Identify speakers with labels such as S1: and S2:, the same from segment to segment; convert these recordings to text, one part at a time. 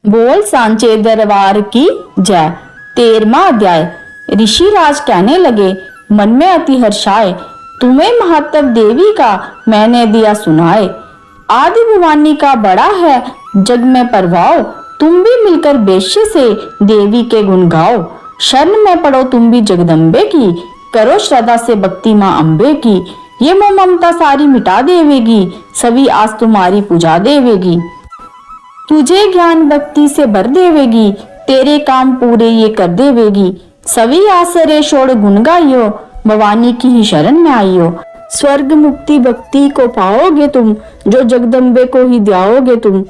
S1: बोल सांचे दरबार की जय। 13वां अध्याय। ऋषिराज कहने लगे, मन में अति हर्षाए, तुम्हें महत्व देवी का मैंने दिया सुनाए। आदि भवानी का बड़ा है जग में प्रभाव, तुम भी मिलकर बेश्य से देवी के गुण गाओ। शरण में पड़ो तुम भी जगदम्बे की, करो श्रद्धा से भक्ति माँ अम्बे की। ये मोह ममता सारी मिटा देवेगी, सभी आज तुम्हारी पूजा देवेगी। तुझे ज्ञान भक्ति से भर देवेगी, तेरे काम पूरे ये कर देवेगी। सभी आसरे छोड़ गुण गाइयो, भवानी की ही शरण में आइयो। स्वर्ग मुक्ति भक्ति को पाओगे तुम, जो जगदम्बे को ही ध्याओगे तुम।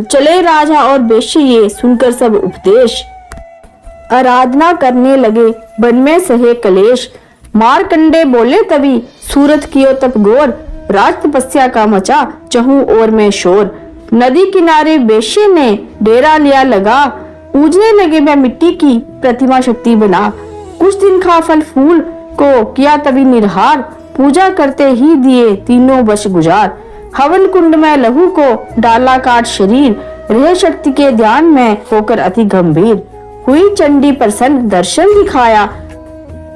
S1: चले राजा और बेश्य ये सुनकर सब उपदेश, आराधना करने लगे वन में सहे कलेश। मारकंडे बोले तभी, सूरत कियो तप घोर, राज तपस्या का मचा चहु ओर में शोर। नदी किनारे बेश्य ने डेरा लिया लगा, पूजने लगे मैं मिट्टी की प्रतिमा शक्ति बना। कुछ दिन खा फल फूल को किया तभी निर्हार, पूजा करते ही दिए तीनों वर्ष गुजार। हवन कुंड में लहू को डाला काट शरीर, रह शक्ति के ध्यान में होकर अति गंभीर। हुई चंडी प्रसन्न दर्शन दिखाया,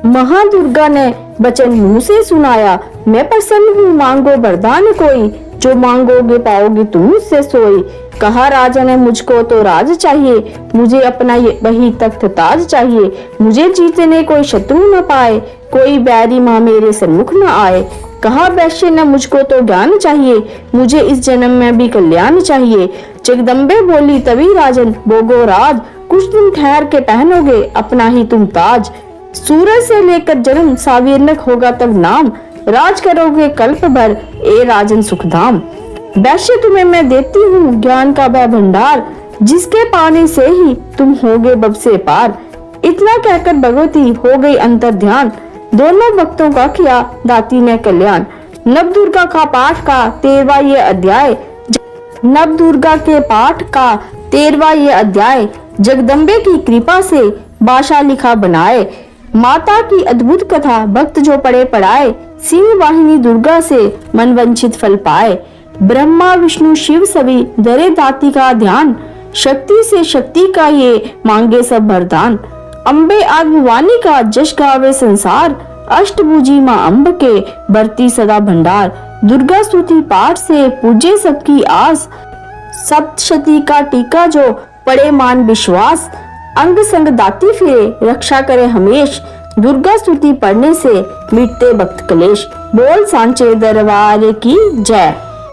S1: महादुर्गा ने वचन मुंह से सुनाया। मैं प्रसन्न हूँ मांगो वरदान कोई, जो मांगोगे पाओगे तुम मुझसे सोई। कहा राजा ने मुझको तो राज चाहिए, मुझे अपना ये वही तख्त ताज चाहिए। मुझे जीतने कोई शत्रु न पाए, कोई बैरी माँ मेरे सन्मुख न आए। कहा वैश्य ने मुझको तो ज्ञान चाहिए, मुझे इस जन्म में भी कल्याण चाहिए। जगदम्बे बोली तभी राजन, भोगो राज, कुछ दिन ठहर के पहनोगे अपना ही तुम ताज। सूरज से लेकर जन्म सावीरनक होगा तब नाम, राज करोगे कल्प भर ए राजन सुखधाम। वैश्य तुम्हें मैं देती हूँ ज्ञान का वह भंडार, जिसके पाने से ही तुम होगे बब से पार। इतना कहकर भगवती हो गई अंतर ध्यान, दोनों भक्तों का किया दाती ने कल्याण। नव दुर्गा का पाठ का 13वां ये अध्याय, नव दुर्गा के पाठ का 13वां ये अध्याय। जगदम्बे की कृपा से बादशाह लिखा बनाए, माता की अद्भुत कथा भक्त जो पढ़े पढ़ाए। सिंह वाहिनी दुर्गा से मन वंचित फल पाए, ब्रह्मा विष्णु शिव सभी धरे दाती का ध्यान। शक्ति से शक्ति का ये मांगे सब वरदान, अम्बे आदि भवानी का जश गावे संसार। अष्टभुजी माँ अम्ब के बरती सदा भंडार, दुर्गा स्तुति पाठ से पूजे सबकी आस। सप्तशती का टीका जो पड़े मान विश्वास, अंग संग दाती फिरे रक्षा करे हमेश। दुर्गा स्तुति पढ़ने से मिटते भक्त कलेश। बोल सांचे दरबार की जय।